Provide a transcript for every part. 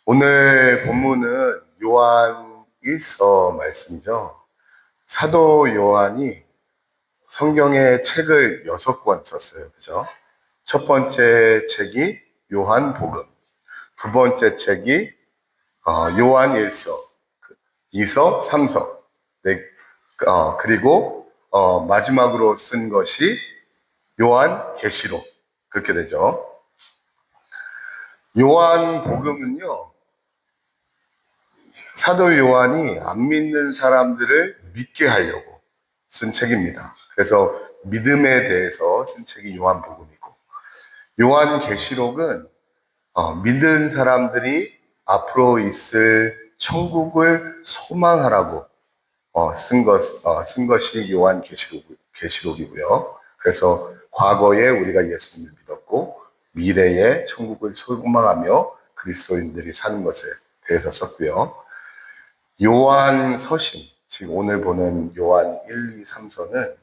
오늘 본문은 요한 1서 말씀이죠. 사도 요한이 성경의 책을 6권 썼어요. 그죠? 첫 번째 책이 요한 복음, 두 번째 책이 요한 1서, 2서, 3서, 네, 그리고 마지막으로 쓴 것이 요한 계시록, 그렇게 되죠. 요한 복음은요, 사도 요한이 안 믿는 사람들을 믿게 하려고 쓴 책입니다. 그래서 믿음에 대해서 쓴 책이 요한복음이고, 요한계시록은 믿는 사람들이 앞으로 있을 천국을 소망하라고 쓴 것이 요한계시록이고요. 그래서 과거에 우리가 예수님을 믿었고 미래에 천국을 소망하며 그리스도인들이 사는 것에 대해서 썼고요. 요한 서신, 지금 오늘 보는 요한 1, 2, 3서는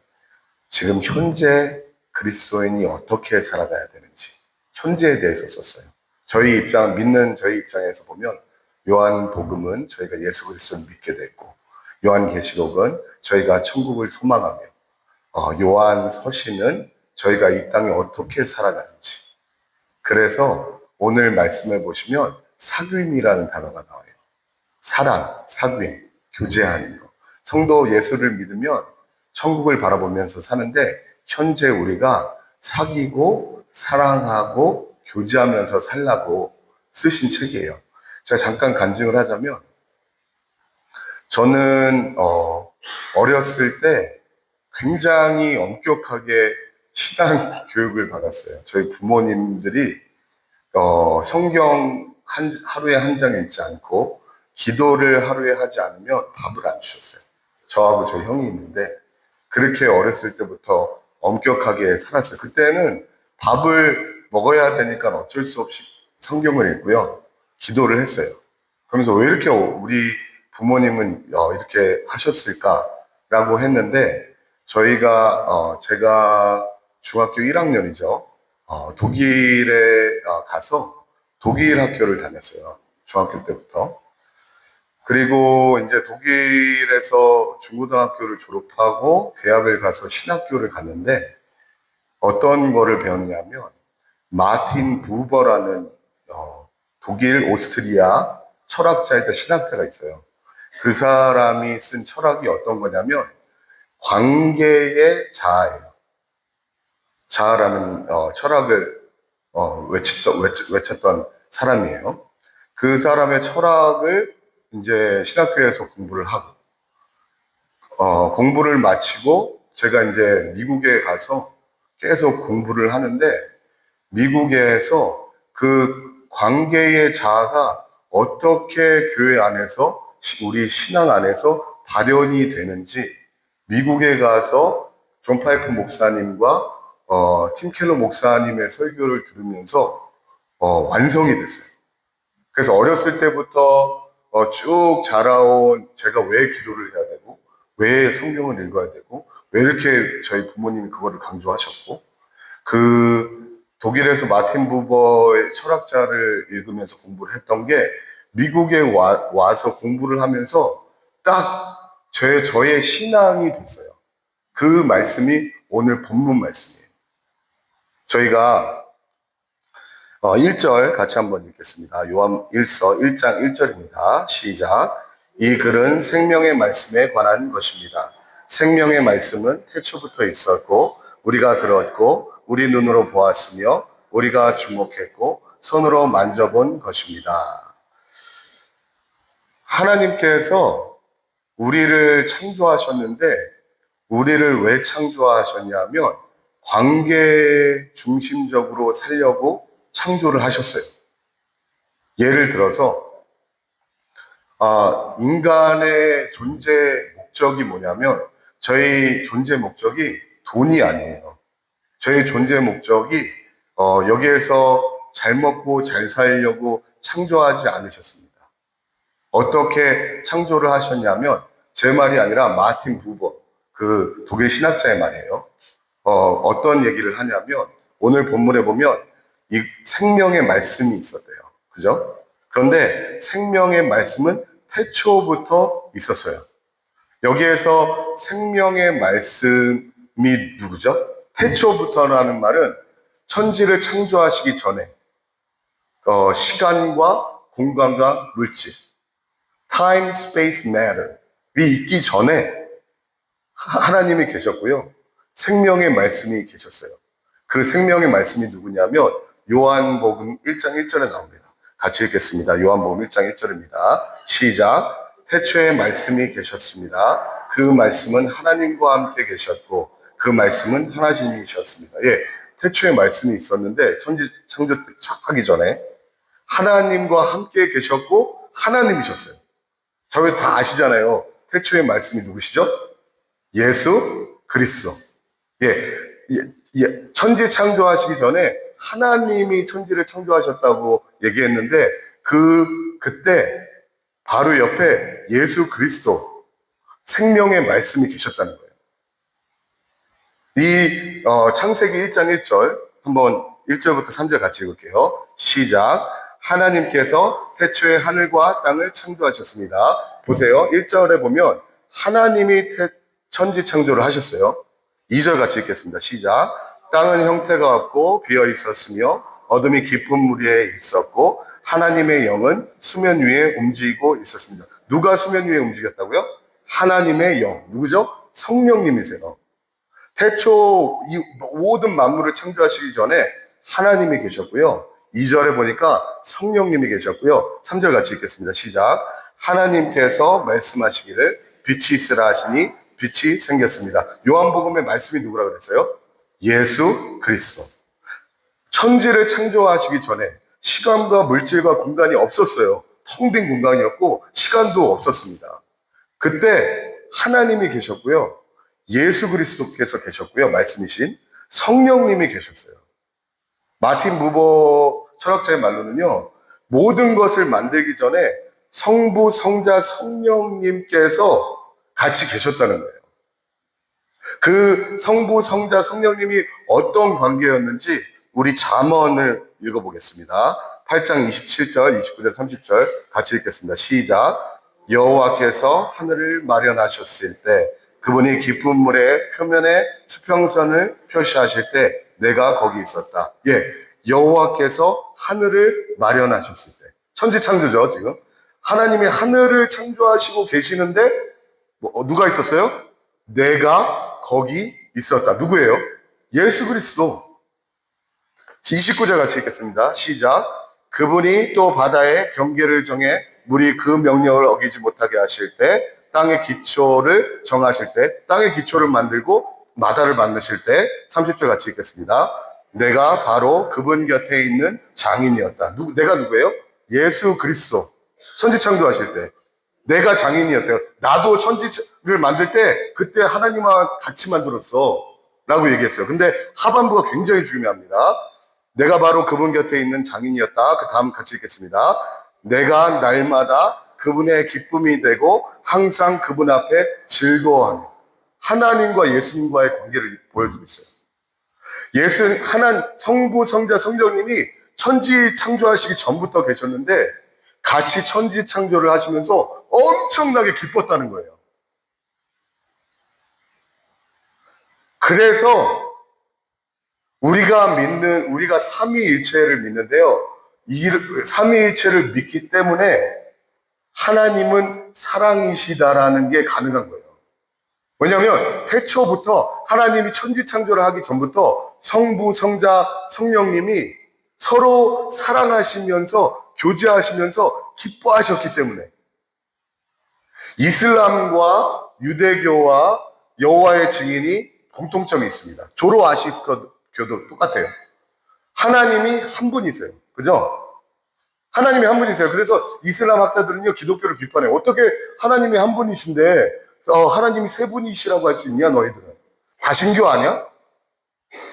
지금 현재 그리스도인이 어떻게 살아가야 되는지, 현재에 대해서 썼어요. 믿는 저희 입장에서 보면 요한 복음은 저희가 예수 그리스도를 믿게 됐고, 요한 계시록은 저희가 천국을 소망하며, 요한 서신은 저희가 이 땅에 어떻게 살아가는지. 그래서 오늘 말씀해 보시면 사귐이라는 단어가 나와요. 사랑, 사귐, 교제하는 것. 성도 예수를 믿으면 천국을 바라보면서 사는데 현재 우리가 사귀고 사랑하고 교제하면서 살라고 쓰신 책이에요. 제가 잠깐 간증을 하자면 저는 어렸을 때 굉장히 엄격하게 신앙 교육을 받았어요. 저희 부모님들이 성경 하루에 한 장 읽지 않고 기도를 하루에 하지 않으면 밥을 안 주셨어요. 저하고 저희 형이 있는데 그렇게 어렸을 때부터 엄격하게 살았어요. 그때는 밥을 먹어야 되니까 어쩔 수 없이 성경을 읽고요. 기도를 했어요. 그러면서 왜 이렇게 우리 부모님은 이렇게 하셨을까라고 했는데 제가 중학교 1학년이죠. 독일에 가서 독일 학교를 다녔어요. 중학교 때부터. 그리고 이제 독일에서 중고등학교를 졸업하고 대학을 가서 신학교를 갔는데 어떤 거를 배웠냐면 마틴 부버라는 독일, 오스트리아 철학자이자 신학자가 있어요. 그 사람이 쓴 철학이 어떤 거냐면 관계의 자아예요. 자아라는 철학을 외쳤던 사람이에요. 그 사람의 철학을 이제 신학교에서 공부를 하고, 공부를 마치고 제가 이제 미국에 가서 계속 공부를 하는데, 미국에서 그 관계의 자아가 어떻게 교회 안에서, 우리 신앙 안에서 발현이 되는지, 미국에 가서 존 파이프 목사님과 팀 켈러 목사님의 설교를 들으면서 완성이 됐어요. 그래서 어렸을 때부터 쭉 자라온 제가 왜 기도를 해야 되고 왜 성경을 읽어야 되고 왜 이렇게 저희 부모님이 그거를 강조하셨고 그 독일에서 마틴 부버의 철학자를 읽으면서 공부를 했던 게 미국에 와서 공부를 하면서 딱 저의 신앙이 됐어요. 그 말씀이 오늘 본문 말씀이에요. 저희가 1절 같이 한번 읽겠습니다. 요한 1서 1장 1절입니다. 시작. 이 글은 생명의 말씀에 관한 것입니다. 생명의 말씀은 태초부터 있었고 우리가 들었고 우리 눈으로 보았으며 우리가 주목했고 손으로 만져본 것입니다. 하나님께서 우리를 창조하셨는데 우리를 왜 창조하셨냐면 관계 중심적으로 살려고 창조를 하셨어요. 예를 들어서 인간의 존재 목적이 뭐냐면 저희 존재 목적이 돈이 아니에요. 저희 존재 목적이 여기에서 잘 먹고 잘 살려고 창조하지 않으셨습니다. 어떻게 창조를 하셨냐면 제 말이 아니라 마틴 부버 그 독일 신학자의 말이에요. 어떤 얘기를 하냐면 오늘 본문에 보면 이 생명의 말씀이 있었대요. 그죠? 그런데 생명의 말씀은 태초부터 있었어요. 여기에서 생명의 말씀이 누구죠? 태초부터라는 말은 천지를 창조하시기 전에 시간과 공간과 물질, time, space, matter이 있기 전에 하나님이 계셨고요. 생명의 말씀이 계셨어요. 그 생명의 말씀이 누구냐면 요한복음 1장 1절에 나옵니다. 같이 읽겠습니다. 요한복음 1장 1절입니다. 시작. 태초에 말씀이 계셨습니다. 그 말씀은 하나님과 함께 계셨고 그 말씀은 하나님이셨습니다. 예, 태초에 말씀이 있었는데 천지 창조 하기 전에 하나님과 함께 계셨고 하나님이셨어요. 저희 다 아시잖아요. 태초의 말씀이 누구시죠? 예수 그리스도. 천지 창조하시기 전에 하나님이 천지를 창조하셨다고 얘기했는데 그때 바로 옆에 예수 그리스도 생명의 말씀이 계셨다는 거예요. 이 창세기 1장 1절 한번 1절부터 3절 같이 읽을게요. 시작. 하나님께서 태초에 하늘과 땅을 창조하셨습니다. 보세요. 1절에 보면 하나님이 천지 창조를 하셨어요. 2절 같이 읽겠습니다. 시작. 땅은 형태가 없고 비어 있었으며 어둠이 깊은 물 위에 있었고 하나님의 영은 수면 위에 움직이고 있었습니다. 누가 수면 위에 움직였다고요? 하나님의 영. 누구죠? 성령님이세요. 태초 이 모든 만물을 창조하시기 전에 하나님이 계셨고요. 2절에 보니까 성령님이 계셨고요. 3절 같이 읽겠습니다. 시작. 하나님께서 말씀하시기를 빛이 있으라 하시니 빛이 생겼습니다. 요한복음의 말씀이 누구라 그랬어요? 예수 그리스도. 천지를 창조하시기 전에 시간과 물질과 공간이 없었어요. 텅 빈 공간이었고 시간도 없었습니다. 그때 하나님이 계셨고요. 예수 그리스도께서 계셨고요. 말씀이신 성령님이 계셨어요. 마틴 부버 철학자의 말로는요. 모든 것을 만들기 전에 성부, 성자, 성령님께서 같이 계셨다는 거예요. 그 성부, 성자, 성령님이 어떤 관계였는지 우리 잠언을 읽어보겠습니다. 8장 27절, 29절, 30절 같이 읽겠습니다. 시작. 여호와께서 하늘을 마련하셨을 때 그분이 깊은 물의 표면에 수평선을 표시하실 때 내가 거기 있었다. 예, 여호와께서 하늘을 마련하셨을 때 천지 창조죠. 지금 하나님이 하늘을 창조하시고 계시는데 누가 있었어요? 내가 거기 있었다. 누구예요? 예수 그리스도. 29절 같이 읽겠습니다. 시작. 그분이 또 바다의 경계를 정해 물이 그 명령을 어기지 못하게 하실 때 땅의 기초를 정하실 때 땅의 기초를 만들고 바다를 만드실 때 30절 같이 읽겠습니다. 내가 바로 그분 곁에 있는 장인이었다. 내가 누구예요? 예수 그리스도. 천지 창조하실 때 내가 장인이었대요. 나도 천지를 만들 때 그때 하나님과 같이 만들었어 라고 얘기했어요. 근데 하반부가 굉장히 중요합니다. 내가 바로 그분 곁에 있는 장인이었다. 그 다음 같이 읽겠습니다. 내가 날마다 그분의 기쁨이 되고 항상 그분 앞에 즐거워하며 하나님과 예수님과의 관계를 보여주고 있어요. 성부, 성자, 성령님이 천지 창조하시기 전부터 계셨는데 같이 천지 창조를 하시면서 엄청나게 기뻤다는 거예요. 그래서 우리가 삼위일체를 믿는데요. 이 삼위일체를 믿기 때문에 하나님은 사랑이시다라는 게 가능한 거예요. 왜냐하면 태초부터 하나님이 천지 창조를 하기 전부터 성부, 성자, 성령님이 서로 사랑하시면서 교제하시면서 기뻐하셨기 때문에 이슬람과 유대교와 여호와의 증인이 공통점이 있습니다. 조로아시스교도 똑같아요. 하나님이 한 분이세요. 그죠? 하나님이 한 분이세요. 그래서 이슬람 학자들은요, 기독교를 비판해요. 어떻게 하나님이 한 분이신데, 하나님이 세 분이시라고 할 수 있냐, 너희들은. 다신교 아니야?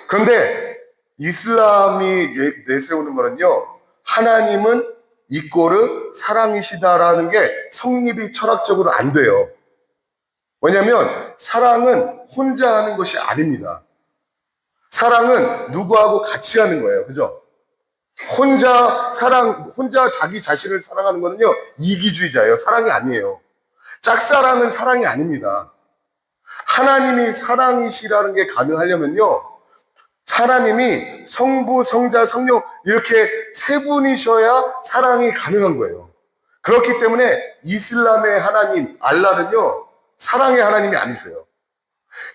그런데 이슬람이 내세우는 거는요, 하나님은 이꼬르 사랑이시다라는 게 성립이 철학적으로 안 돼요. 왜냐하면 사랑은 혼자 하는 것이 아닙니다. 사랑은 누구하고 같이 하는 거예요. 그죠? 혼자 자기 자신을 사랑하는 거는요, 이기주의자예요. 사랑이 아니에요. 짝사랑은 사랑이 아닙니다. 하나님이 사랑이시라는 게 가능하려면요, 하나님이 성부, 성자, 성령 이렇게 세 분이셔야 사랑이 가능한 거예요. 그렇기 때문에 이슬람의 하나님, 알라는요, 사랑의 하나님이 아니세요.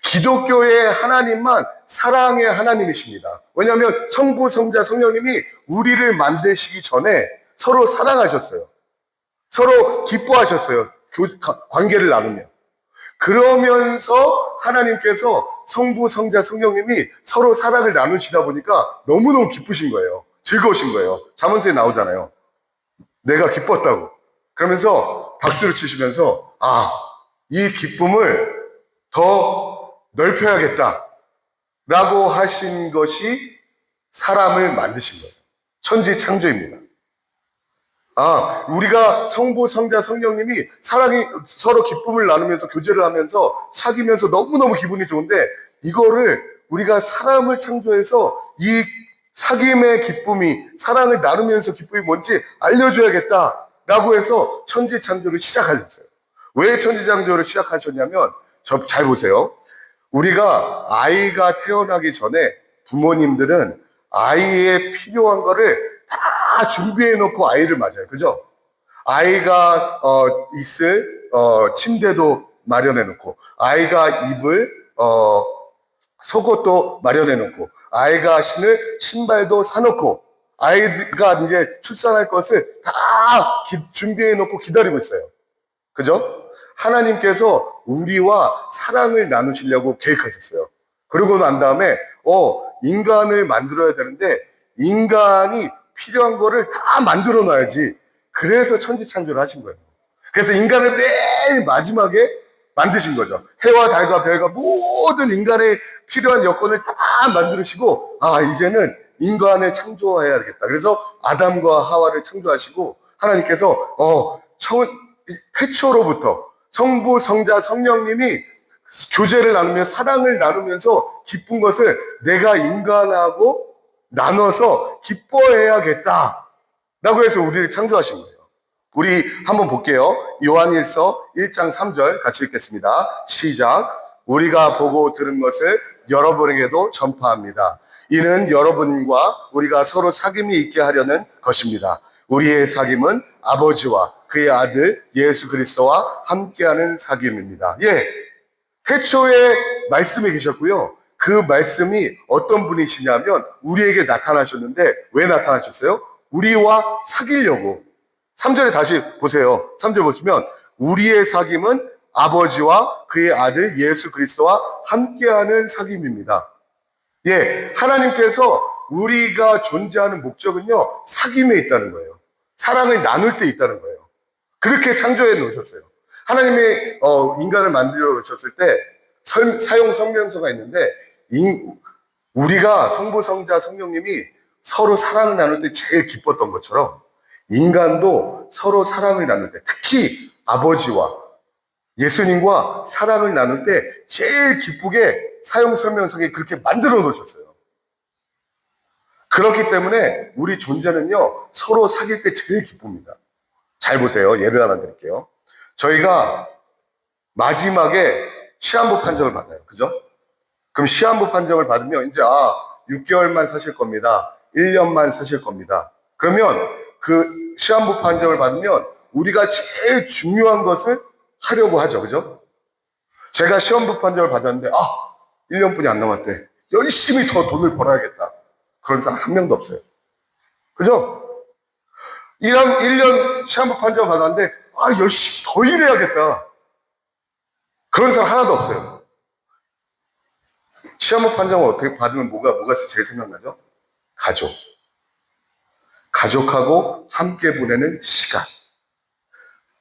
기독교의 하나님만 사랑의 하나님이십니다. 왜냐하면 성부, 성자, 성령님이 우리를 만드시기 전에 서로 사랑하셨어요. 서로 기뻐하셨어요. 관계를 나누며. 그러면서 하나님께서 성부, 성자, 성령님이 서로 사랑을 나누시다 보니까 너무너무 기쁘신 거예요. 즐거우신 거예요. 잠언서에 나오잖아요. 내가 기뻤다고. 그러면서 박수를 치시면서 이 기쁨을 더 넓혀야겠다 라고 하신 것이 사람을 만드신 거예요. 천지 창조입니다. 우리가 성부, 성자, 성령님이 사랑이 서로 기쁨을 나누면서 교제를 하면서 사귀면서 너무너무 기분이 좋은데, 이거를 우리가 사람을 창조해서 이 사귐의 기쁨이, 사랑을 나누면서 기쁨이 뭔지 알려줘야겠다라고 해서 천지 창조를 시작하셨어요. 왜 천지 창조를 시작하셨냐면, 잘 보세요. 우리가 아이가 태어나기 전에 부모님들은 아이의 필요한 거를 다 준비해 놓고 아이를 맞아요. 그죠? 아이가 있을 침대도 마련해 놓고, 아이가 입을 속옷도 마련해 놓고, 아이가 신을 신발도 사놓고, 아이가 이제 출산할 것을 다 준비해 놓고 기다리고 있어요. 그죠? 하나님께서 우리와 사랑을 나누시려고 계획하셨어요. 그러고 난 다음에 인간을 만들어야 되는데, 인간이 필요한 거를 다 만들어 놔야지. 그래서 천지창조를 하신 거예요. 그래서 인간을 맨 마지막에 만드신 거죠. 해와 달과 별과 모든 인간의 필요한 여건을 다 만들으시고, 이제는 인간을 창조해야겠다. 그래서 아담과 하와를 창조하시고, 하나님께서 태초로부터 성부, 성자, 성령님이 교제를 나누며 사랑을 나누면서 기쁜 것을 내가 인간하고 나눠서 기뻐해야겠다 라고 해서 우리를 창조하신 거예요. 우리 한번 볼게요. 요한일서 1장 3절 같이 읽겠습니다. 시작. 우리가 보고 들은 것을 여러분에게도 전파합니다. 이는 여러분과 우리가 서로 사귐이 있게 하려는 것입니다. 우리의 사귐은 아버지와 그의 아들 예수 그리스도와 함께하는 사귐입니다. 태초에 말씀이 계셨고요. 그 말씀이 어떤 분이시냐면 우리에게 나타나셨는데, 왜 나타나셨어요? 우리와 사귀려고. 3절에 다시 보세요. 3절 보시면 우리의 사귐은 아버지와 그의 아들 예수 그리스도와 함께하는 사귐입니다. 하나님께서 우리가 존재하는 목적은요, 사귐에 있다는 거예요. 사랑을 나눌 때 있다는 거예요. 그렇게 창조해 놓으셨어요. 하나님이 인간을 만들어 놓으셨을 때 사용 설명서가 있는데, 우리가 성부, 성자, 성령님이 서로 사랑을 나눌 때 제일 기뻤던 것처럼 인간도 서로 사랑을 나눌 때, 특히 아버지와 예수님과 사랑을 나눌 때 제일 기쁘게 사용 설명서에 그렇게 만들어 놓으셨어요. 그렇기 때문에 우리 존재는요, 서로 사귈 때 제일 기쁩니다. 잘 보세요. 예를 하나 드릴게요. 저희가 마지막에 시한부 판정을 받아요. 그죠? 그럼 시한부 판정을 받으면 이제 6개월만 사실 겁니다. 1년만 사실 겁니다. 그러면 그 시한부 판정을 받으면 우리가 제일 중요한 것을 하려고 하죠. 그죠? 제가 시한부 판정을 받았는데 1년뿐이 안 남았대. 열심히 더 돈을 벌어야겠다. 그런 사람 한 명도 없어요. 그죠? 1년 시한부 판정을 받았는데 열심히 더 일해야겠다. 그런 사람 하나도 없어요. 시한부 판정을 어떻게 받으면 뭐가 제일 생각나죠? 가족. 가족하고 함께 보내는 시간.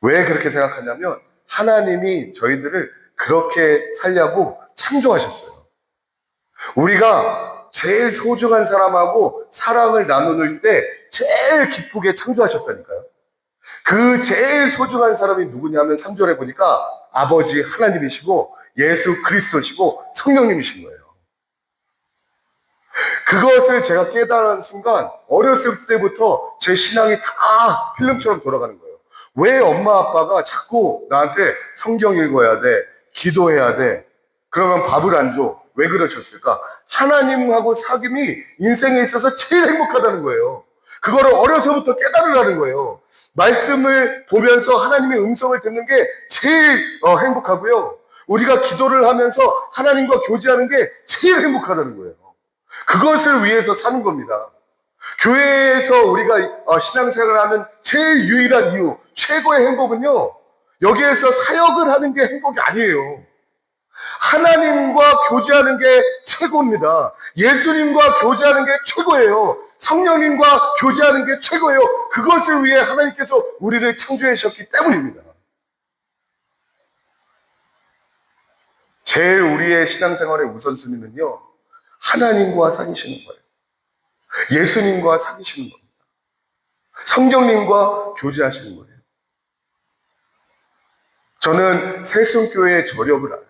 왜 그렇게 생각하냐면 하나님이 저희들을 그렇게 살려고 창조하셨어요. 우리가 제일 소중한 사람하고 사랑을 나눌 때 제일 기쁘게 창조하셨다니까요. 그 제일 소중한 사람이 누구냐면 3절에 보니까 아버지 하나님이시고 예수 그리스도시고 성령님이신 거예요. 그것을 제가 깨달은 순간 어렸을 때부터 제 신앙이 다 필름처럼 돌아가는 거예요. 왜 엄마 아빠가 자꾸 나한테 성경 읽어야 돼, 기도해야 돼, 그러면 밥을 안 줘? 왜 그러셨을까? 하나님하고 사귐이 인생에 있어서 제일 행복하다는 거예요. 그거를 어려서부터 깨달으라는 거예요. 말씀을 보면서 하나님의 음성을 듣는 게 제일 행복하고요. 우리가 기도를 하면서 하나님과 교제하는 게 제일 행복하다는 거예요. 그것을 위해서 사는 겁니다. 교회에서 우리가 신앙생활을 하는 제일 유일한 이유, 최고의 행복은요, 여기에서 사역을 하는 게 행복이 아니에요. 하나님과 교제하는 게 최고입니다. 예수님과 교제하는 게 최고예요. 성령님과 교제하는 게 최고예요. 그것을 위해 하나님께서 우리를 창조하셨기 때문입니다. 제일 우리의 신앙생활의 우선순위는요, 하나님과 사귀시는 거예요. 예수님과 사귀시는 겁니다. 성령님과 교제하시는 거예요. 저는 새순교회의 저력을 알아요.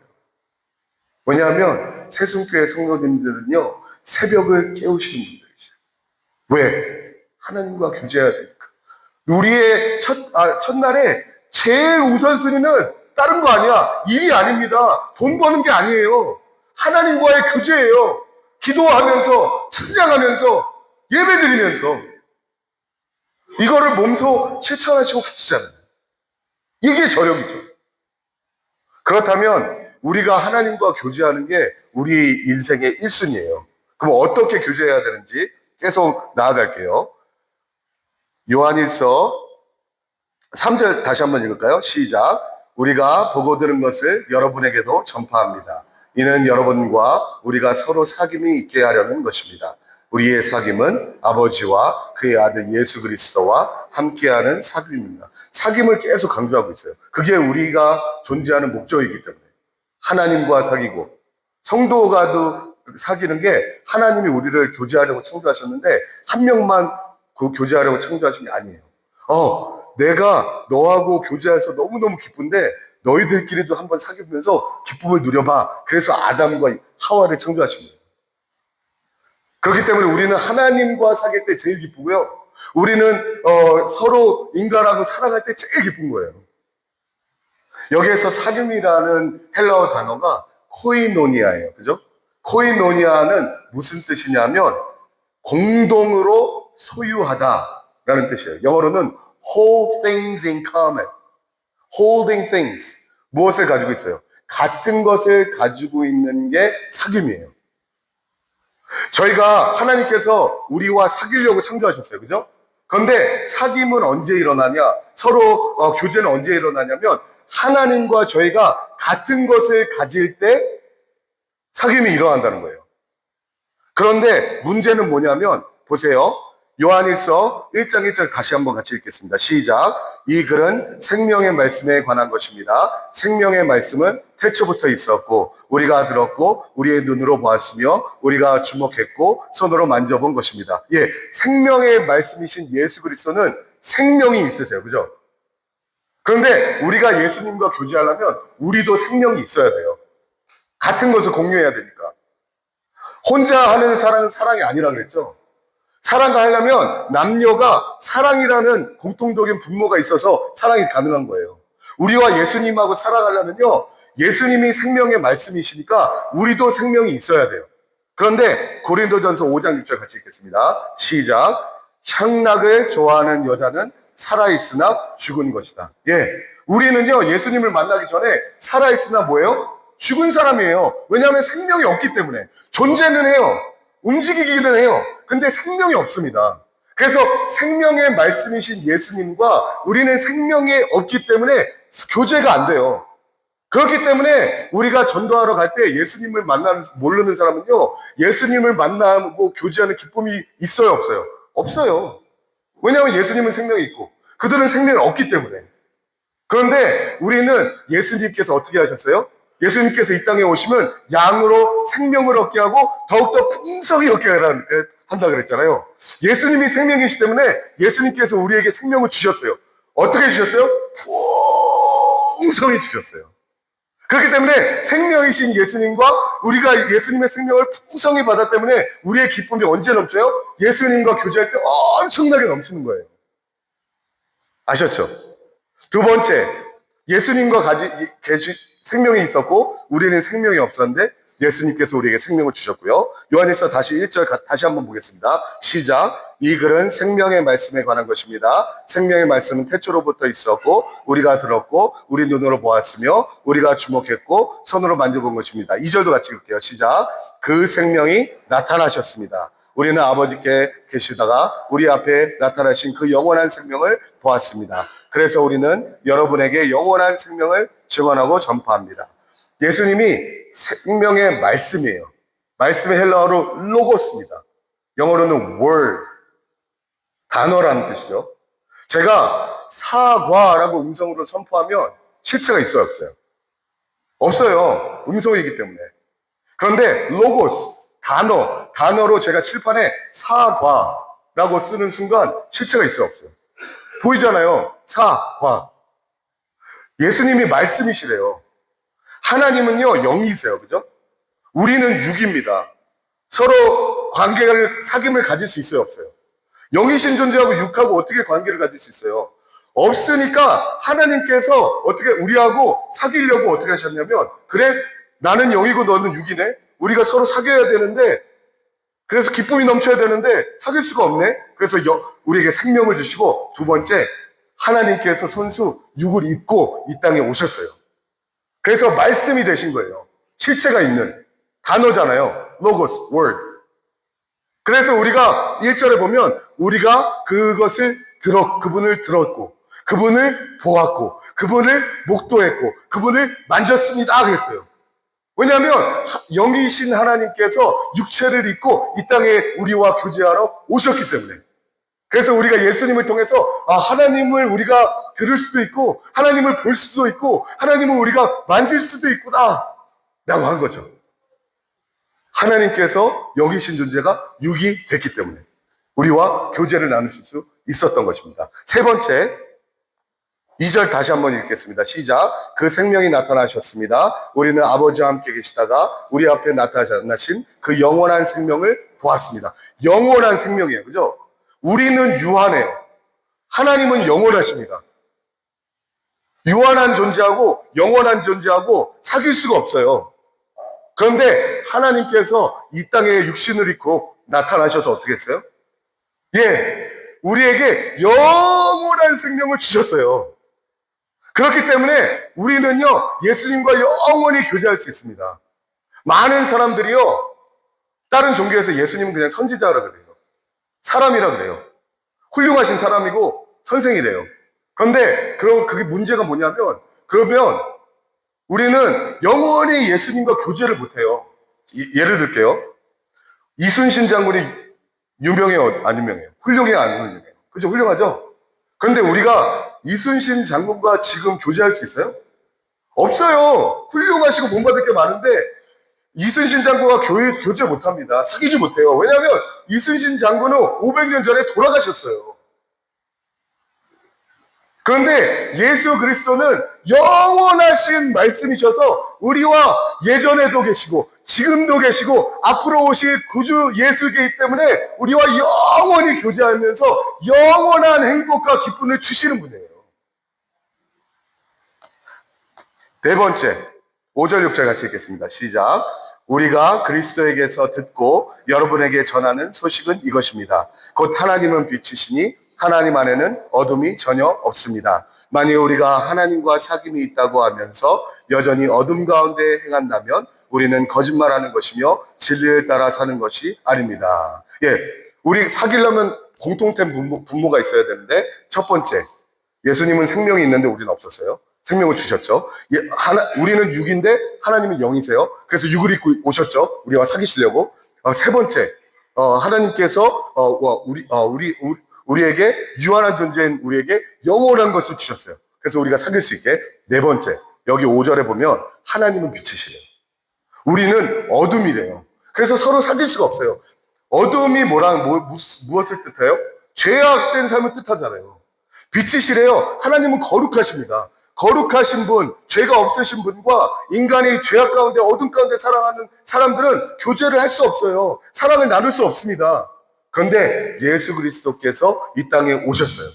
왜냐하면 새순교회 성도님들은요, 새벽을 깨우시는 분들이죠. 왜? 하나님과 교제해야 되니까. 우리의 첫날에 제일 우선순위는 다른 거 아니야. 일이 아닙니다. 돈 버는 게 아니에요. 하나님과의 교제예요. 기도하면서, 찬양하면서, 예배드리면서. 이거를 몸소 실천하시고 계시잖아요. 이게 저력이죠. 그렇다면 우리가 하나님과 교제하는 게 우리 인생의 1순위예요. 그럼 어떻게 교제해야 되는지 계속 나아갈게요. 요한일서 3절 다시 한번 읽을까요? 시작. 우리가 보고 들은 것을 여러분에게도 전파합니다. 이는 여러분과 우리가 서로 사귐이 있게 하려는 것입니다. 우리의 사귐은 아버지와 그의 아들 예수 그리스도와 함께하는 사귐입니다. 사귐을 계속 강조하고 있어요. 그게 우리가 존재하는 목적이기 때문에. 하나님과 사귀고, 성도가도 사귀는 게 하나님이 우리를 교제하려고 창조하셨는데 한 명만 그 교제하려고 창조하신 게 아니에요. 내가 너하고 교제해서 너무너무 기쁜데 너희들끼리도 한번 사귀면서 기쁨을 누려봐. 그래서 아담과 하와를 창조하신 거예요. 그렇기 때문에 우리는 하나님과 사귈 때 제일 기쁘고요. 우리는 서로 인간하고 사랑할 때 제일 기쁜 거예요. 여기에서 사귐이라는 헬라어 단어가 코이노니아예요. 그죠? 코이노니아는 무슨 뜻이냐면 공동으로 소유하다라는 뜻이에요. 영어로는 hold things in common. holding things. 무엇을 가지고 있어요? 같은 것을 가지고 있는 게 사귐이에요. 저희가 하나님께서 우리와 사귀려고 창조하셨어요. 그죠? 그런데 사귐은 언제 일어나냐? 서로 교제는 언제 일어나냐면 하나님과 저희가 같은 것을 가질 때 사귐이 일어난다는 거예요. 그런데 문제는 뭐냐면 보세요. 요한일서 1장 1절 다시 한번 같이 읽겠습니다. 시작. 이 글은 생명의 말씀에 관한 것입니다. 생명의 말씀은 태초부터 있었고 우리가 들었고 우리의 눈으로 보았으며 우리가 주목했고 손으로 만져본 것입니다. 생명의 말씀이신 예수 그리스도는 생명이 있으세요. 그죠? 그런데 우리가 예수님과 교제하려면 우리도 생명이 있어야 돼요. 같은 것을 공유해야 되니까. 혼자 하는 사랑은 사랑이 아니라 그랬죠. 사랑을 하려면 남녀가 사랑이라는 공통적인 분모가 있어서 사랑이 가능한 거예요. 우리와 예수님하고 사랑하려면요, 예수님이 생명의 말씀이시니까 우리도 생명이 있어야 돼요. 그런데 고린도전서 5장 6절 같이 읽겠습니다. 시작. 향락을 좋아하는 여자는 살아있으나 죽은 것이다. 우리는요, 예수님을 만나기 전에 살아있으나 뭐예요? 죽은 사람이에요. 왜냐하면 생명이 없기 때문에. 존재는 해요. 움직이기는 해요. 근데 생명이 없습니다. 그래서 생명의 말씀이신 예수님과 우리는 생명이 없기 때문에 교제가 안 돼요. 그렇기 때문에 우리가 전도하러 갈 때 예수님을 모르는 사람은요, 예수님을 만나고 교제하는 기쁨이 있어요, 없어요? 없어요. 왜냐하면 예수님은 생명이 있고 그들은 생명이 없기 때문에. 그런데 우리는 예수님께서 어떻게 하셨어요? 예수님께서 이 땅에 오시면 양으로 생명을 얻게 하고 더욱더 풍성히 얻게 한다 그랬잖아요. 예수님이 생명이시기 때문에 예수님께서 우리에게 생명을 주셨어요. 어떻게 주셨어요? 풍성히 주셨어요. 그렇기 때문에 생명이신 예수님과 우리가 예수님의 생명을 풍성히 받았기 때문에 우리의 기쁨이 언제 넘쳐요? 예수님과 교제할 때 엄청나게 넘치는 거예요. 아셨죠? 두 번째, 예수님과 생명이 있었고 우리는 생명이 없었는데 예수님께서 우리에게 생명을 주셨고요. 요한일서 다시 1절 다시 한번 보겠습니다. 시작. 이 글은 생명의 말씀에 관한 것입니다. 생명의 말씀은 태초로부터 있었고 우리가 들었고 우리 눈으로 보았으며 우리가 주목했고 손으로 만져본 것입니다. 2절도 같이 읽을게요. 시작. 그 생명이 나타나셨습니다. 우리는 아버지께 계시다가 우리 앞에 나타나신 그 영원한 생명을 보았습니다. 그래서 우리는 여러분에게 영원한 생명을 증언하고 전파합니다. 예수님이 생명의 말씀이에요. 말씀의 헬라어로 로고스입니다. 영어로는 word, 단어라는 뜻이죠. 제가 사과라고 음성으로 선포하면 실체가 있어요, 없어요? 없어요. 음성이기 때문에. 그런데 로고스, 단어로 제가 칠판에 사과라고 쓰는 순간 실체가 있어요, 없어요? 보이잖아요. 사과. 예수님이 말씀이시래요. 하나님은요, 영이세요. 그죠? 우리는 육입니다. 서로 사귐을 가질 수 있어요, 없어요? 영이신 존재하고 육하고 어떻게 관계를 가질 수 있어요? 없으니까 하나님께서 어떻게 우리하고 사귀려고 어떻게 하셨냐면, 그래, 나는 영이고 너는 육이네? 우리가 서로 사귀어야 되는데, 그래서 기쁨이 넘쳐야 되는데, 사귈 수가 없네? 그래서 우리에게 생명을 주시고, 두 번째, 하나님께서 손수 육을 입고 이 땅에 오셨어요. 그래서 말씀이 되신 거예요. 실체가 있는 단어잖아요. 로고스, word. 그래서 우리가 1절에 보면 우리가 그분을 들었고 그분을 보았고 그분을 목도했고 그분을 만졌습니다 그랬어요. 왜냐하면 영이신 하나님께서 육체를 입고 이 땅에 우리와 교제하러 오셨기 때문에. 그래서 우리가 예수님을 통해서 하나님을 우리가 들을 수도 있고 하나님을 볼 수도 있고 하나님을 우리가 만질 수도 있구나 라고 한 거죠. 하나님께서 여기신 존재가 육이 됐기 때문에 우리와 교제를 나누실 수 있었던 것입니다. 세 번째, 2절 다시 한번 읽겠습니다. 시작. 그 생명이 나타나셨습니다. 우리는 아버지와 함께 계시다가 우리 앞에 나타나신 그 영원한 생명을 보았습니다. 영원한 생명이에요. 그죠? 우리는 유한해요. 하나님은 영원하십니다. 유한한 존재하고 영원한 존재하고 사귈 수가 없어요. 그런데 하나님께서 이 땅에 육신을 입고 나타나셔서 어떻게 했어요? 우리에게 영원한 생명을 주셨어요. 그렇기 때문에 우리는요, 예수님과 영원히 교제할 수 있습니다. 많은 사람들이요, 다른 종교에서 예수님은 그냥 선지자라 그래요. 사람이라 그래요. 훌륭하신 사람이고 선생이래요. 그런데 그게 문제가 뭐냐면, 그러면 우리는 영원히 예수님과 교제를 못해요. 예를 들게요. 이순신 장군이 유명해요? 안 유명해요? 훌륭해요? 안 훌륭해요? 그죠? 훌륭하죠? 그런데 우리가 이순신 장군과 지금 교제할 수 있어요? 없어요. 훌륭하시고 본받을 게 많은데 이순신 장군과 교제 못합니다. 사귀지 못해요. 왜냐하면 이순신 장군은 500년 전에 돌아가셨어요. 그런데 예수 그리스도는 영원하신 말씀이셔서 우리와 예전에도 계시고 지금도 계시고 앞으로 오실 구주 예수이기 때문에 우리와 영원히 교제하면서 영원한 행복과 기쁨을 주시는 분이에요. 네 번째, 5절 6절 같이 읽겠습니다. 시작. 우리가 그리스도에게서 듣고 여러분에게 전하는 소식은 이것입니다. 곧 하나님은 빛이시니 하나님 안에는 어둠이 전혀 없습니다. 만일 우리가 하나님과 사귐이 있다고 하면서 여전히 어둠 가운데 행한다면 우리는 거짓말하는 것이며 진리를 따라 사는 것이 아닙니다. 우리 사귀려면 공통된 분모가 있어야 되는데, 첫 번째, 예수님은 생명이 있는데 우리는 없었어요. 생명을 주셨죠. 우리는 육인데 하나님은 영이세요. 그래서 육을 입고 오셨죠. 우리와 사귀시려고. 세 번째, 하나님께서 우리에게 유한한 존재인 우리에게 영원한 것을 주셨어요. 그래서 우리가 사귈 수 있게. 네 번째, 여기 5절에 보면 하나님은 빛이시래요. 우리는 어둠이래요. 그래서 서로 사귈 수가 없어요. 어둠이 무엇을 뜻해요? 죄악된 삶을 뜻하잖아요. 빛이시래요. 하나님은 거룩하십니다. 거룩하신 분, 죄가 없으신 분과 인간이 죄악 가운데 어둠 가운데 살아가는 사람들은 교제를 할 수 없어요. 사랑을 나눌 수 없습니다. 그런데 예수 그리스도께서 이 땅에 오셨어요.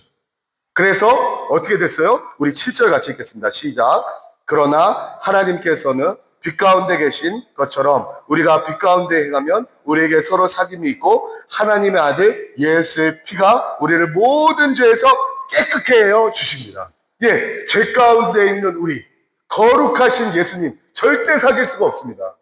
그래서 어떻게 됐어요? 우리 7절 같이 읽겠습니다. 시작. 그러나 하나님께서는 빛 가운데 계신 것처럼 우리가 빛 가운데 행하면 우리에게 서로 사귐이 있고 하나님의 아들 예수의 피가 우리를 모든 죄에서 깨끗게 해요 주십니다. 예, 죄 가운데 있는 우리, 거룩하신 예수님 절대 사귈 수가 없습니다.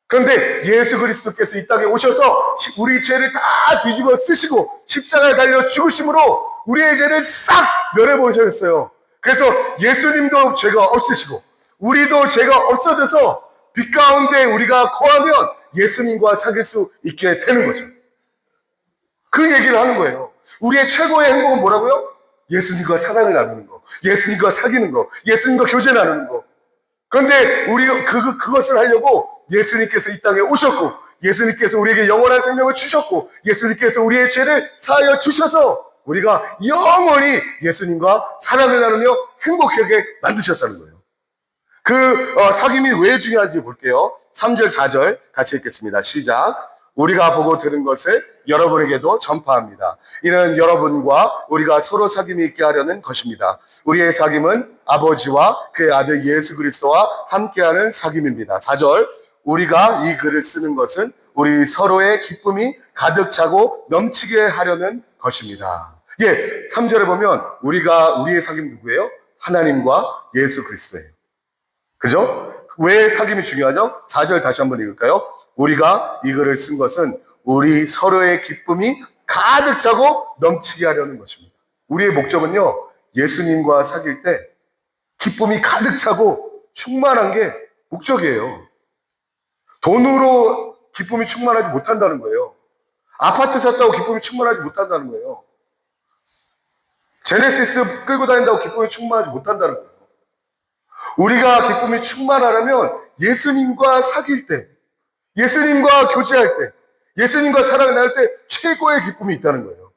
그런데 예수 그리스도께서 이 땅에 오셔서 우리 죄를 다 뒤집어 쓰시고 십자가에 달려 죽으심으로 우리의 죄를 싹 멸해버리셨어요. 그래서 예수님도 죄가 없으시고 우리도 죄가 없어져서 빛 가운데 우리가 거하면 예수님과 사귈 수 있게 되는 거죠. 그 얘기를 하는 거예요. 우리의 최고의 행복은 뭐라고요? 예수님과 사랑을 나누는 거, 예수님과 사귀는 거, 예수님과 교제 나누는 거. 그런데 우리가 그것을 하려고 예수님께서 이 땅에 오셨고, 예수님께서 우리에게 영원한 생명을 주셨고, 예수님께서 우리의 죄를 사하여 주셔서 우리가 영원히 예수님과 사랑을 나누며 행복하게 만드셨다는 거예요. 그 사귐이 왜 중요한지 볼게요. 3절, 4절 같이 읽겠습니다. 시작. 우리가 보고 들은 것을 여러분에게도 전파합니다. 이는 여러분과 우리가 서로 사귐이 있게 하려는 것입니다. 우리의 사귐은 아버지와 그의 아들 예수 그리스도와 함께하는 사귐입니다. 4절. 우리가 이 글을 쓰는 것은 우리 서로의 기쁨이 가득 차고 넘치게 하려는 것입니다. 예, 3절에 보면 우리의 사귐 누구예요? 하나님과 예수 그리스도예요. 그죠? 왜 사귐이 중요하죠? 4절 다시 한번 읽을까요? 우리가 이 글을 쓴 것은 우리 서로의 기쁨이 가득 차고 넘치게 하려는 것입니다. 우리의 목적은요, 예수님과 사귈 때 기쁨이 가득 차고 충만한 게 목적이에요. 돈으로 기쁨이 충만하지 못한다는 거예요. 아파트 샀다고 기쁨이 충만하지 못한다는 거예요. 제네시스 끌고 다닌다고 기쁨이 충만하지 못한다는 거예요. 우리가 기쁨이 충만하려면 예수님과 사귈 때, 예수님과 교제할 때, 예수님과 사랑을 나눌 때 최고의 기쁨이 있다는 거예요.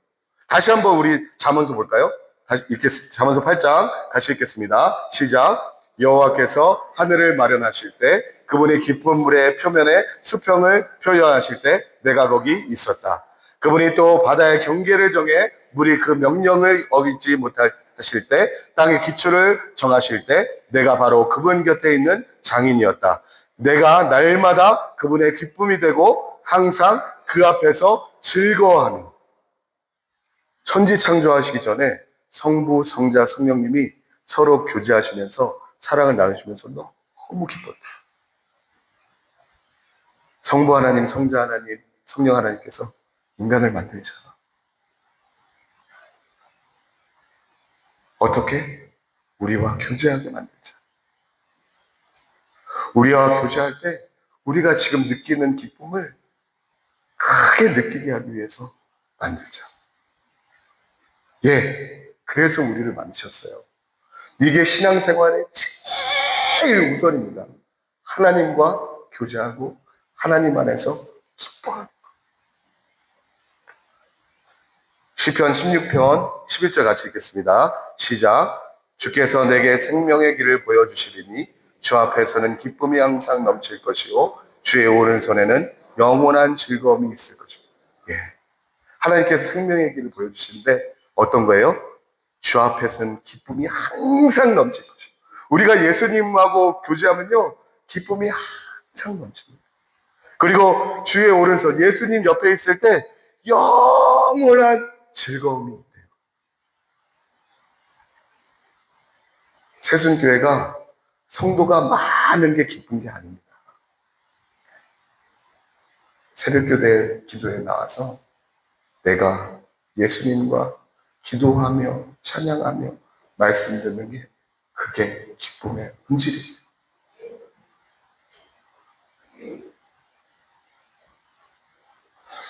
다시 한번 우리 잠언서 볼까요? 다시 읽겠습니다. 잠언서 8장 같이 읽겠습니다. 시작. 여호와께서 하늘을 마련하실 때 그분이 깊은 물의 표면에 수평을 표현하실 때 내가 거기 있었다. 그분이 또 바다의 경계를 정해 물이 그 명령을 어기지 못하실 때 땅의 기초를 정하실 때 내가 바로 그분 곁에 있는 장인이었다. 내가 날마다 그분의 기쁨이 되고 항상 그 앞에서 즐거워하는. 천지 창조하시기 전에 성부, 성자, 성령님이 서로 교제하시면서 사랑을 나누시면서 너무 기뻤다. 성부 하나님, 성자 하나님, 성령 하나님께서 인간을 만들잖아. 어떻게? 우리와 교제하게 만들자. 우리와 교제할 때 우리가 지금 느끼는 기쁨을 크게 느끼게 하기 위해서 만들자. 예, 그래서 우리를 만드셨어요. 이게 신앙생활의 제일 우선입니다. 하나님과 교제하고 하나님 안에서 기뻐하는 것. 시편 16편 11절 같이 읽겠습니다. 시작. 주께서 내게 생명의 길을 보여주시리니 주 앞에서는 기쁨이 항상 넘칠 것이요 주의 오른손에는 영원한 즐거움이 있을 것입니다. 예. 하나님께서 생명의 길을 보여주시는데 어떤 거예요? 주 앞에서는 기쁨이 항상 넘칠 것이요. 우리가 예수님하고 교제하면요, 기쁨이 항상 넘칩니다. 그리고 주의 오른손, 예수님 옆에 있을 때 영원한 즐거움이 있대요. 새순교회가 성도가 많은 게 기쁜 게 아닙니다. 새벽교대 기도에 나와서 내가 예수님과 기도하며 찬양하며 말씀 듣는 게 그게 기쁨의 본질이에요.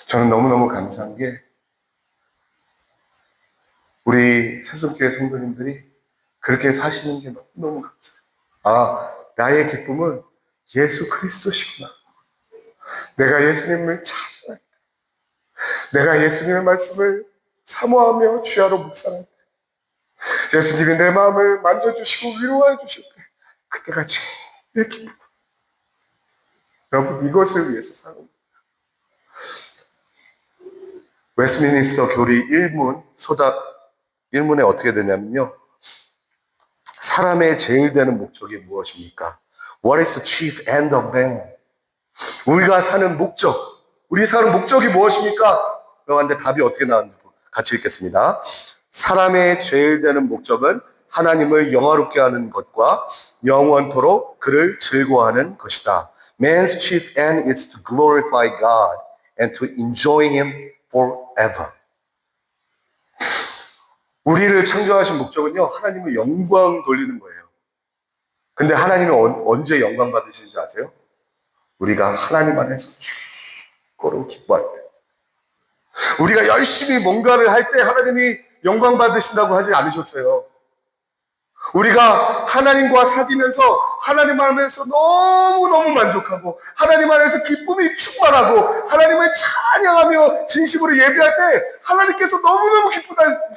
저는 너무너무 감사한 게 우리 새순교회 성도님들이 그렇게 사시는 게 너무너무 감사해요. 아, 나의 기쁨은 예수 그리스도시구나. 내가 예수님을 찬양할 때, 내가 예수님의 말씀을 사모하며 주야로 묵상할 때, 예수님이 내 마음을 만져주시고 위로해 주실 때 그때가 제일 기쁘다. 여러분, 이것을 위해서 사는 거예요. 웨스트민스터 교리 1문 서답 1문에 어떻게 되냐면요, 사람의 제일 되는 목적이 무엇입니까? What is the chief end of man? 우리가 사는 목적, 우리 사는 목적이 무엇입니까? 그런데 답이 어떻게 나왔는지 같이 읽겠습니다. 사람의 제일 되는 목적은 하나님을 영화롭게 하는 것과 영원토록 그를 즐거워하는 것이다. Man's chief end is to glorify God and to enjoy Him forever. 우리를 창조하신 목적은요, 하나님을 영광 돌리는 거예요. 근데 하나님은 언제 영광 받으시는지 아세요? 우리가 하나님 안에서 최고로 기뻐할 때. 우리가 열심히 뭔가를 할 때 하나님이 영광 받으신다고 하지 않으셨어요. 우리가 하나님과 사귀면서 하나님 안에서 너무너무 만족하고 하나님 안에서 기쁨이 충만하고 하나님을 찬양하며 진심으로 예배할 때 하나님께서 너무너무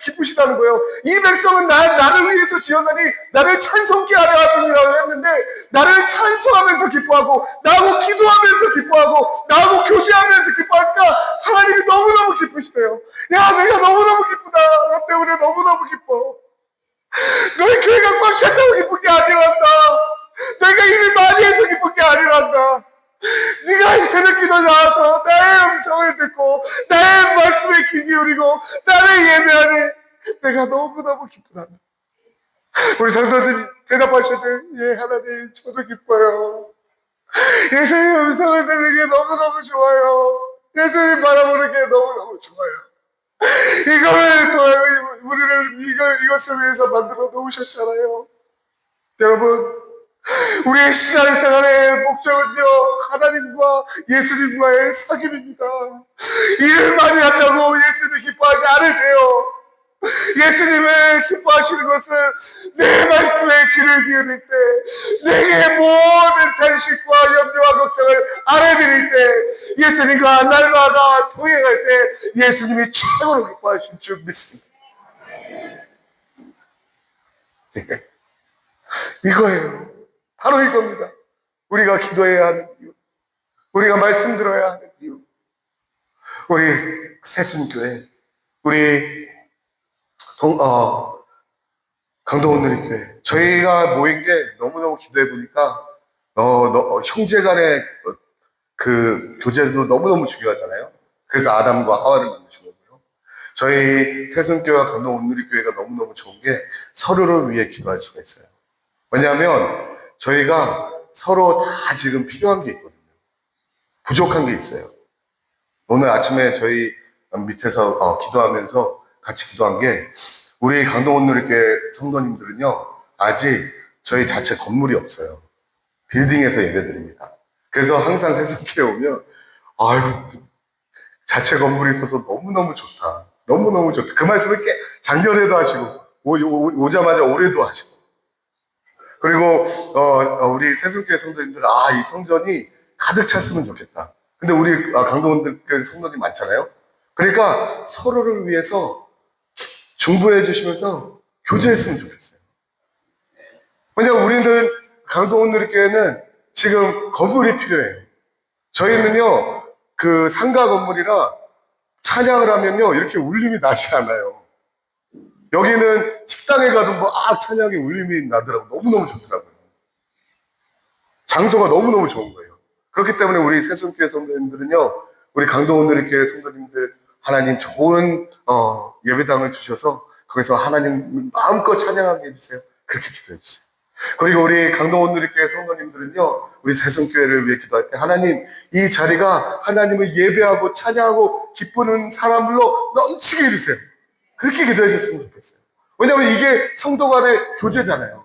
기쁘시다는 거예요. 이 백성은 나를 위해서 지었나니 나를 찬송케 하려 함이라고 했는데, 나를 찬송하면서 기뻐하고 나하고 기도하면서 기뻐하고 나하고 교제하면서 기뻐하니까 하나님이 너무너무 기쁘시대요. 야, 내가 너무너무 기쁘다. 너 때문에 너무너무 기뻐. 너희 교회가 꽉 찼다고 기쁜 게 아니란다. 내가 일을 많이 해서 기쁜 게 아니란다. 네가 새벽 기도 나와서 나의 음성을 듣고 나의 말씀에 귀 기울이고 나를 예배하니 내가 너무너무 기쁘단다. 우리 성도들이 대답하셔도, 예, 하나님, 저도 기뻐요. 예수님 음성을 듣는 게 너무너무 좋아요. 예수님 바라보는 게 너무너무 좋아요. 이것을 위해서 만들어 놓으셨잖아요. 여러분, 우리의 신앙생활의 목적은요, 하나님과 예수님과의 사귐입니다. 일을 많이 한다고 예수님이 기뻐하지 않으세요. 예수님을 기뻐하시는 것은 내 말씀에 귀를 기울일 때, 내게 모든 탄식과 염려와 걱정을 알아드릴 때, 예수님과 날마다 동행할 때 예수님이 최고로 기뻐하실 줄 믿습니다. 네. 이거예요. 바로 이겁니다. 우리가 기도해야 하는 이유, 우리가 말씀 들어야 하는 이유. 우리 새순교회, 우리 강동원누리교회, 저희가 모인 게 너무너무 기도해 보니까 형제 간의 그 교제도 너무너무 중요하잖아요. 그래서 아담과 하와를 만드신 거고요. 저희 새순교회와 강동원누리교회가 너무너무 좋은 게 서로를 위해 기도할 수가 있어요. 왜냐하면 저희가 서로 다 지금 필요한 게 있거든요. 부족한 게 있어요. 오늘 아침에 저희 밑에서 기도하면서 같이 기도한 게, 우리 강동원누리교회 성도님들은요, 아직 저희 자체 건물이 없어요. 빌딩에서 예배드립니다. 그래서 항상 새순교회 오면, 아유, 자체 건물이 있어서 너무너무 좋다. 너무너무 좋다. 그 말씀을 작년에도 하시고, 오자마자 올해도 하시고. 그리고, 우리 새순교회 성도님들, 이 성전이 가득 찼으면 좋겠다. 근데 우리 강동원교회 성도님 많잖아요. 그러니까 서로를 위해서 중보해 주시면서 교제했으면 좋겠어요. 왜냐면 우리는, 강동원누리교회는 지금 건물이 필요해요. 저희는요, 그 상가 건물이라 찬양을 하면요, 이렇게 울림이 나지 않아요. 여기는 식당에 가도 찬양의 울림이 나더라고요. 너무너무 좋더라고요. 장소가 너무너무 좋은 거예요. 그렇기 때문에 우리 새순교회 성도님들은요, 우리 강동원누리교회 성도님들, 하나님 좋은 예배당을 주셔서 거기서 하나님 마음껏 찬양하게 해주세요. 그렇게 기도해 주세요. 그리고 우리 강동원누리교회 성도님들은요, 우리 새순교회를 위해 기도할 때, 하나님, 이 자리가 하나님을 예배하고 찬양하고 기쁘는 사람들로 넘치게 해주세요. 그렇게 기도해 줬으면 좋겠어요. 왜냐하면 이게 성도 간의 교제잖아요.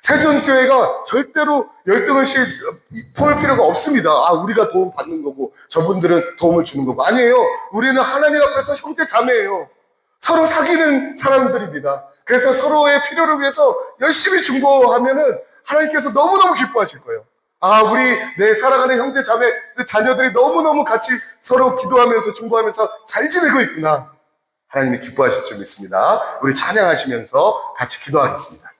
새순교회가 절대로 열등의식 품을 필요가 없습니다. 우리가 도움 받는 거고 저분들은 도움을 주는 거고. 아니에요. 우리는 하나님 앞에서 형제 자매예요. 서로 사귀는 사람들입니다. 그래서 서로의 필요를 위해서 열심히 중보하면은 하나님께서 너무너무 기뻐하실 거예요. 우리 내 사랑하는 형제 자매, 내 자녀들이 너무너무 같이 서로 기도하면서 중보하면서 잘 지내고 있구나. 하나님이 기뻐하실 줄 믿습니다. 우리 찬양하시면서 같이 기도하겠습니다.